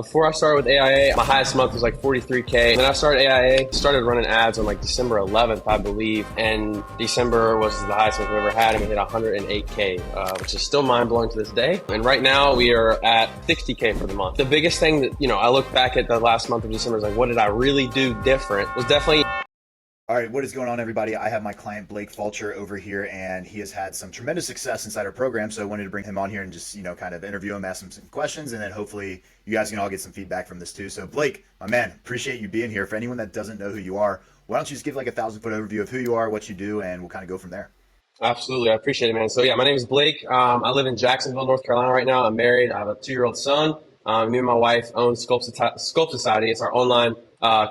Before I started with AIA, my highest month was like 43K. Then I started AIA, started running ads on like December 11th, I believe. And December was the highest month we've ever had, and we hit 108K, which is still mind blowing to this day. And right now we are at 60K for the month. The biggest thing that, I look back at the last month of December is like, what did I really do different? Was definitely. All right, what is going on, everybody? I have my client Blake Fulcher over here, and he has had some tremendous success inside our program. So I wanted to bring him on here and just, kind of interview him, ask him some questions, and then hopefully you guys can all get some feedback from this too. So Blake, my man, appreciate you being here. For anyone that doesn't know who you are, why don't you just give like a 1,000-foot overview of who you are, what you do, and we'll kind of go from there. Absolutely. I appreciate it, man. So yeah, my name is Blake. I live in Jacksonville, North Carolina right now. I'm married. I have a 2-year-old son. Me and my wife own Sculpt Society. It's our online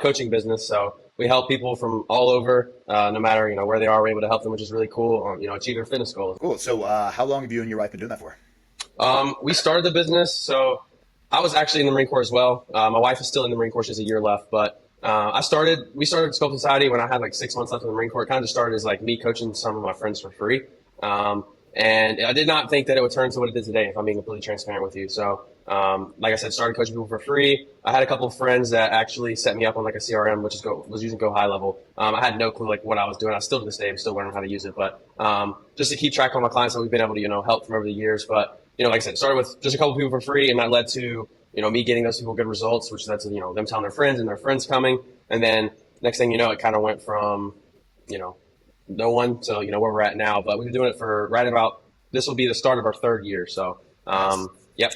coaching business. So we help people from all over, no matter, where they are. We're able to help them, which is really cool, achieve their fitness goals. Cool. So how long have you and your wife been doing that for? We started the business. So I was actually in the Marine Corps as well. My wife is still in the Marine Corps. She has a year left, but we started Sculpt Society when I had like 6 months left in the Marine Corps. It kind of just started as like me coaching some of my friends for free. And I did not think that it would turn to what it did today, if I'm being completely transparent with you. So, like I said, started coaching people for free. I had a couple of friends that actually set me up on like a CRM, which was using Go High Level. I had no clue like what I was doing. I still to this day, I'm still learning how to use it. But just to keep track of my clients that we've been able to, help from over the years. But, like I said, started with just a couple of people for free, and that led to, me getting those people good results, which led to, them telling their friends and their friends coming. And then next thing you know, it kind of went from, no one to, where we're at now. But we've been doing it for this will be the start of our 3rd year. So, yep.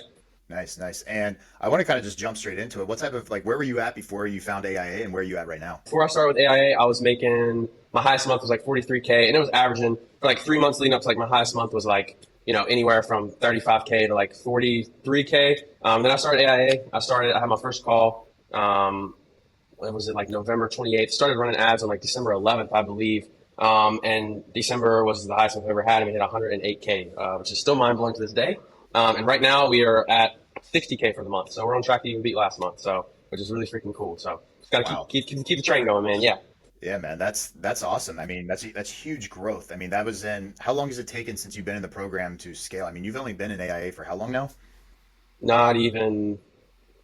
Nice. And I want to kind of just jump straight into it. What type of, where were you at before you found AIA, and where are you at right now? Before I started with AIA, I was making, my highest month was like 43K, and it was averaging for like 3 months leading up to like my highest month was like, anywhere from 35K to like 43K. Then I started AIA. I had my first call. When was it, like November 28th? Started running ads on like December 11th, I believe. And December was the highest I've ever had, and we hit 108K, which is still mind blowing to this day. And right now we are at 60K for the month, so we're on track to even beat last month. So, which is really freaking cool. So, just gotta keep the train going, man. Yeah. Yeah, man, that's awesome. I mean, that's huge growth. I mean, how long has it taken since you've been in the program to scale? I mean, you've only been in AIA for how long now? Not even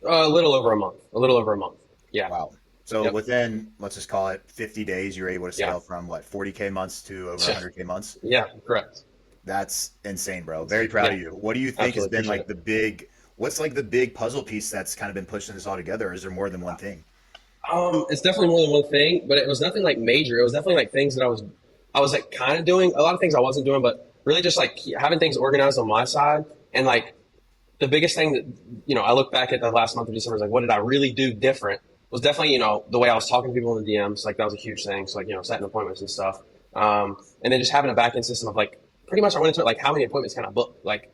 a little over a month. Yeah. Wow. So Yep. within, let's just call it 50 days, you're able to scale from what, 40K months to over 100K months? Yeah, correct. That's insane, bro. Very proud of you. What do you think has Absolutely been like what's like the big puzzle piece that's kind of been pushing this all together? Or is there more than one thing? It's definitely more than one thing, but it was nothing like major. It was definitely like things that I was like kind of doing. A lot of things I wasn't doing, but really just like having things organized on my side. And like the biggest thing that, I look back at the last month of December is like, what did I really do different? Was definitely, the way I was talking to people in the DMs, like that was a huge thing. So like, setting appointments and stuff. And then just having a back end system of like, pretty much I went into it like, how many appointments can I book? Like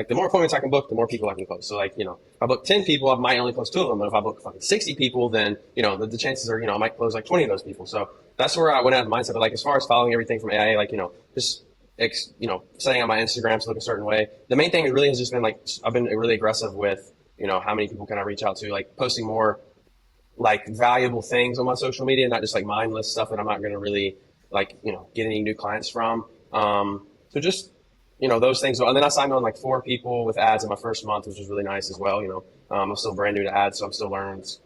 the more appointments I can book, the more people I can close. So like, if I book 10 people, I might only close 2 of them. But if I book fucking 60 people, then, the chances are, I might close like 20 of those people. So that's where I went out of mindset. But like, as far as following everything from AIA, like, just, setting up my Instagram to look a certain way. The main thing really has just been like, I've been really aggressive with, how many people can I reach out to, like posting more like valuable things on my social media, not just like mindless stuff that I'm not going to really like, get any new clients from. So just, those things. And then I signed on like 4 people with ads in my first month, which was really nice as well. I'm still brand new to ads, so I'm still learning. It's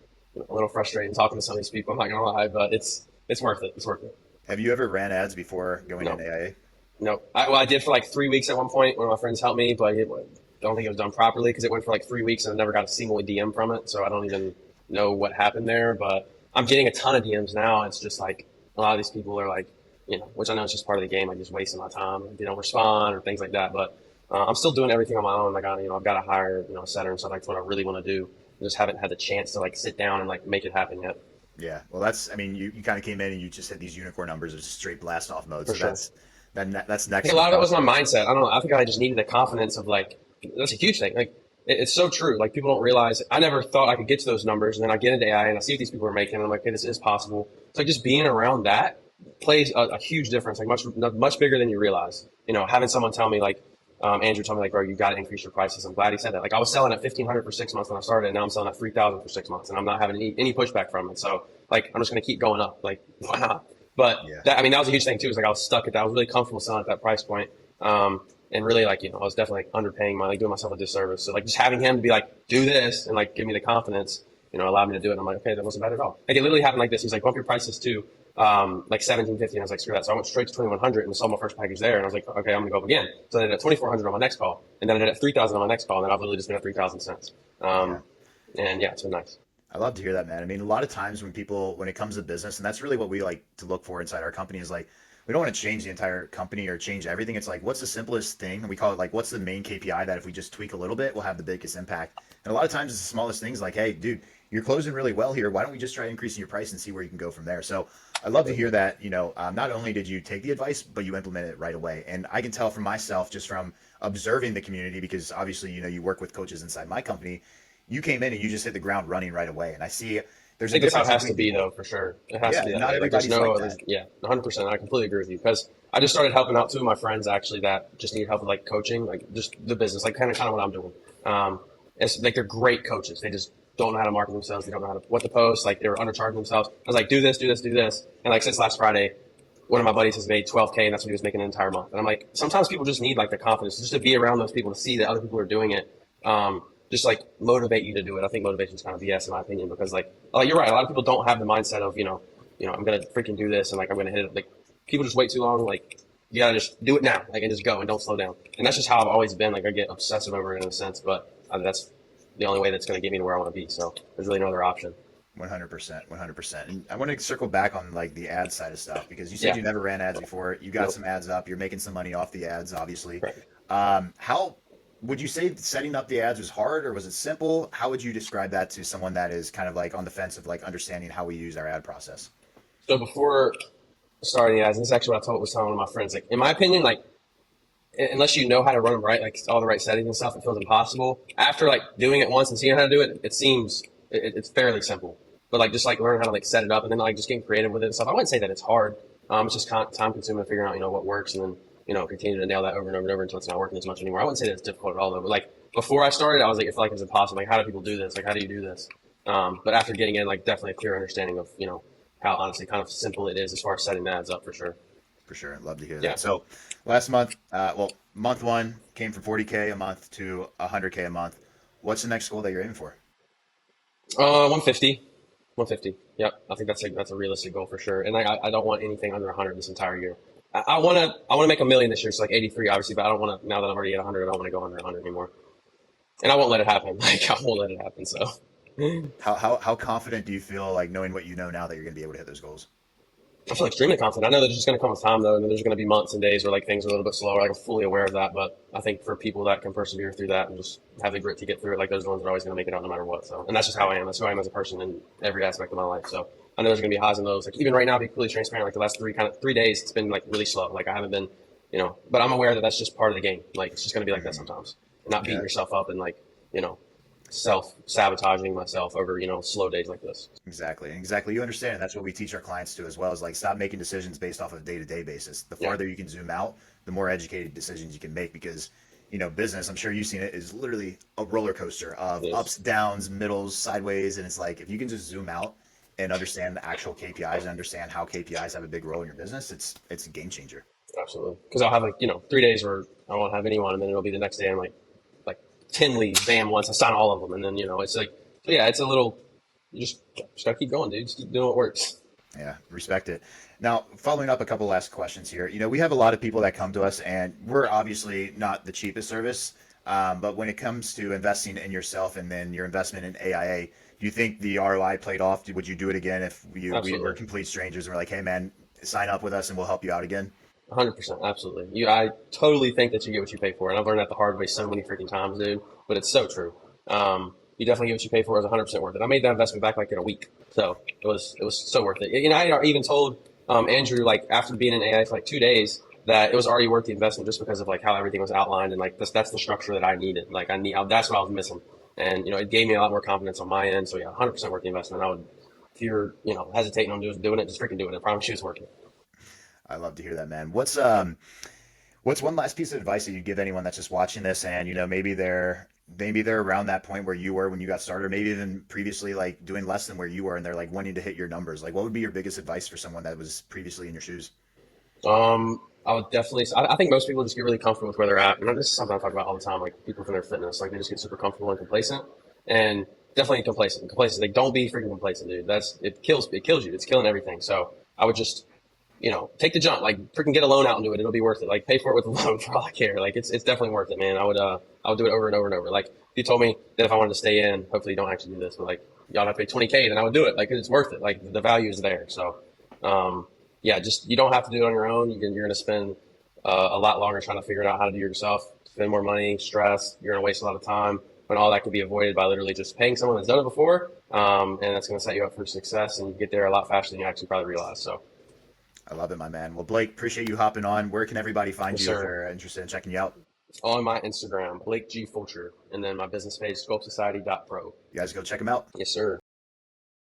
a little frustrating talking to some of these people, I'm not going to lie, but it's worth it. It's worth it. Have you ever ran ads before going No. into AIA? No, I did for like 3 weeks at one point. One of my friends helped me, but I don't think it was done properly because it went for like 3 weeks and I never got a single DM from it. So I don't even know what happened there, but I'm getting a ton of DMs now. It's just like a lot of these people are like, which I know is just part of the game. I'm just wasting my time. They don't respond or things like that. But I'm still doing everything on my own. Like I've got to hire, a setter and stuff. That's what I really want to do. I just haven't had the chance to like sit down and like make it happen yet. Yeah. Well, you kind of came in and you just hit these unicorn numbers of straight blast off mode. For So sure. that's I next. think a lot of it was my mindset. I don't know. I think I just needed the confidence of like, that's a huge thing. Like it's so true. Like people don't realize. I never thought I could get to those numbers, and then I get into AI and I see what these people are making, and I'm like, okay, this is possible. So like just being around that plays a huge difference, like much bigger than you realize. Having someone tell me like, Andrew told me like, bro, you got to increase your prices. I'm glad he said that. Like I was selling at 1,500 for 6 months when I started, and now I'm selling at 3,000 for 6 months, and I'm not having any pushback from it. So like I'm just gonna keep going up. Like why not? But Yeah. that was a huge thing too. Is like I was stuck at that. I was really comfortable selling at that price point. And really, like, I was definitely like underpaying like doing myself a disservice. So like just having him to be like, do this and like give me the confidence, allowed me to do it. And I'm like, okay, that wasn't bad at all. Like it literally happened like this. He's like, bump your prices to like 1750, and I was like, screw that. So I went straight to 2100 and sold my first package there. And I was like, okay, I'm gonna go up again. So I did it at 2400 on my next call, and then I did it at 3000 on my next call, and then I've literally just been at 3000 cents. Yeah. And yeah, it's been nice. I love to hear that, man. I mean, a lot of times when it comes to business, and that's really what we like to look for inside our company is like, we don't want to change the entire company or change everything. It's like, what's the simplest thing? And we call it like, what's the main KPI that if we just tweak a little bit, will have the biggest impact. And a lot of times it's the smallest things like, hey, dude, you're closing really well here. Why don't we just try increasing your price and see where you can go from there? So I love to hear that, not only did you take the advice, but you implemented it right away. And I can tell from myself, just from observing the community, because obviously, you work with coaches inside my company, you came in and you just hit the ground running right away. And I see I there's a think that's how it difference has to between be, people. though, for sure. It has to Yeah, be that not way. Like, there's everybody's no, like that. yeah, 100%. I completely agree with you because I just started helping out two of my friends actually that just need help with like coaching, like just the business, like kind of what I'm doing. It's like they're great coaches. They just don't know how to market themselves. They don't know what to post. Like they were undercharging themselves. I was like, do this, do this, do this. And like since last Friday, one of my buddies has made 12K, and that's what he was making an entire month. And I'm like, sometimes people just need like the confidence just to be around those people to see that other people are doing it. Just like motivate you to do it. I think motivation is kind of BS in my opinion because like you're right. A lot of people don't have the mindset of I'm gonna freaking do this and like I'm gonna hit it. Like people just wait too long. Like you gotta just do it now, like and just go and don't slow down. And that's just how I've always been. Like I get obsessive over it in a sense, but that's the only way that's gonna get me to where I want to be. So there's really no other option. 100%, 100%. And I want to circle back on like the ad side of stuff because you said Yeah. you never ran ads before. You got Nope. some ads up. You're making some money off the ads, obviously. Right. How would you say setting up the ads was hard or was it simple? How would you describe that to someone that is kind of like on the fence of like understanding how we use our ad process? So before starting ads, this is actually what was telling one of my friends. Like in my opinion, like unless you know how to run them right, like all the right settings and stuff, it feels impossible. After like doing it once and seeing how to do it, it seems it's fairly simple. But like just like learning how to like set it up and then like just getting creative with it and stuff. I wouldn't say that it's hard. It's just time consuming figuring out what works and then continue to nail that over and over and over until it's not working as much anymore. I wouldn't say that it's difficult at all though. But like before I started, I was like, I feel like it's impossible. Like how do people do this? Like how do you do this? But after getting in, like definitely a clear understanding of how honestly kind of simple it is as far as setting the ads up for sure. For sure. Love to hear Yeah. that. So last month, month one came from 40K a month to 100K a month. What's the next goal that you're aiming for? 150. 150. Yep. I think that's a realistic goal for sure. And I don't want anything under 100 this entire year. I want to make a million this year. So like 83, obviously, but I don't want to, now that I'm already at 100, I don't want to go under 100 anymore. And I won't let it happen. Like I won't let it happen. So How confident do you feel like knowing what you know now that you're going to be able to hit those goals? I feel extremely confident. I know that it's just going to come with time though. And there's going to be months and days where like things are a little bit slower. Like I'm fully aware of that. But I think for people that can persevere through that and just have the grit to get through it, like those are the ones that are always going to make it out no matter what. So, and that's just how I am. That's who I am as a person in every aspect of my life. So I know there's going to be highs and lows. Like even right now, to be completely transparent, like the last 3 days, it's been like really slow. Like I haven't been, but I'm aware that that's just part of the game. Like it's just going to be like that sometimes. And not beating Yeah, yourself up and like, self sabotaging myself over, slow days like this. exactly. Exactly. You understand. That's what we teach our clients to as well is like stop making decisions based off of day-to-day basis. The Yeah. farther you can zoom out, the more educated decisions you can make because, business, I'm sure you've seen it, is literally a roller coaster of It is. ups, downs, middles, sideways. And it's like if you can just zoom out and understand the actual KPIs and understand how KPIs have a big role in your business, it's a game changer. Absolutely. Because I'll have like, 3 days where I won't have anyone and then it'll be the next day I'm like 10 leads, bam, once I sign all of them. And then, it's like, so yeah, it's a little, you just gotta keep going, dude. Just keep doing what works. Yeah, respect it. Now, following up a couple last questions here. We have a lot of people that come to us, and we're obviously not the cheapest service. But when it comes to investing in yourself and then your investment in AIA, do you think the ROI played off? Would you do it again if we were Absolutely. complete strangers and we're like, hey, man, sign up with us and we'll help you out again? 100%. Absolutely. I totally think that you get what you pay for. And I've learned that the hard way so many freaking times, dude. But it's so true. You definitely get what you pay for. It was 100% worth it. I made that investment back like in a week. So it was so worth it. I even told Andrew, like after being in AI for like 2 days, that it was already worth the investment just because of like how everything was outlined and like that's the structure that I needed. Like that's what I was missing. And, it gave me a lot more confidence on my end. So yeah, 100% worth the investment. I would, if you're, hesitating on doing it, just freaking do it. I promise you it's worth it. I love to hear that, man. What's one last piece of advice that you'd give anyone that's just watching this and maybe they're around that point where you were when you got started, or maybe even previously like doing less than where you were and they're like wanting to hit your numbers. Like what would be your biggest advice for someone that was previously in your shoes? I would definitely. I think most people just get really comfortable with where they're at, and this is something I talk about all the time. Like people from their fitness, like they just get super comfortable and complacent, and definitely complacent. Complacent. Like don't be freaking complacent, dude. It kills. It kills you. It's killing everything. So I would just, take the jump. Like freaking get a loan out and do it. It'll be worth it. Like pay for it with a loan for all I care. Like it's definitely worth it, man. I would do it over and over and over. Like if you told me that if I wanted to stay in, hopefully you don't actually do this, but like y'all have to pay 20K, then I would do it. Like it's worth it. Like the value is there. So. Yeah, just you don't have to do it on your own. You're going to spend a lot longer trying to figure out how to do it yourself, spend more money, stress. You're going to waste a lot of time when all that could be avoided by literally just paying someone that's done it before. And that's going to set you up for success and you get there a lot faster than you actually probably realize. So, I love it, my man. Well, Blake, appreciate you hopping on. Where can everybody find yes, you if sir. they're interested in checking you out? On my Instagram, Blake G. Fulcher, and then my business page, sculptsociety.pro. You guys go check them out. Yes, sir.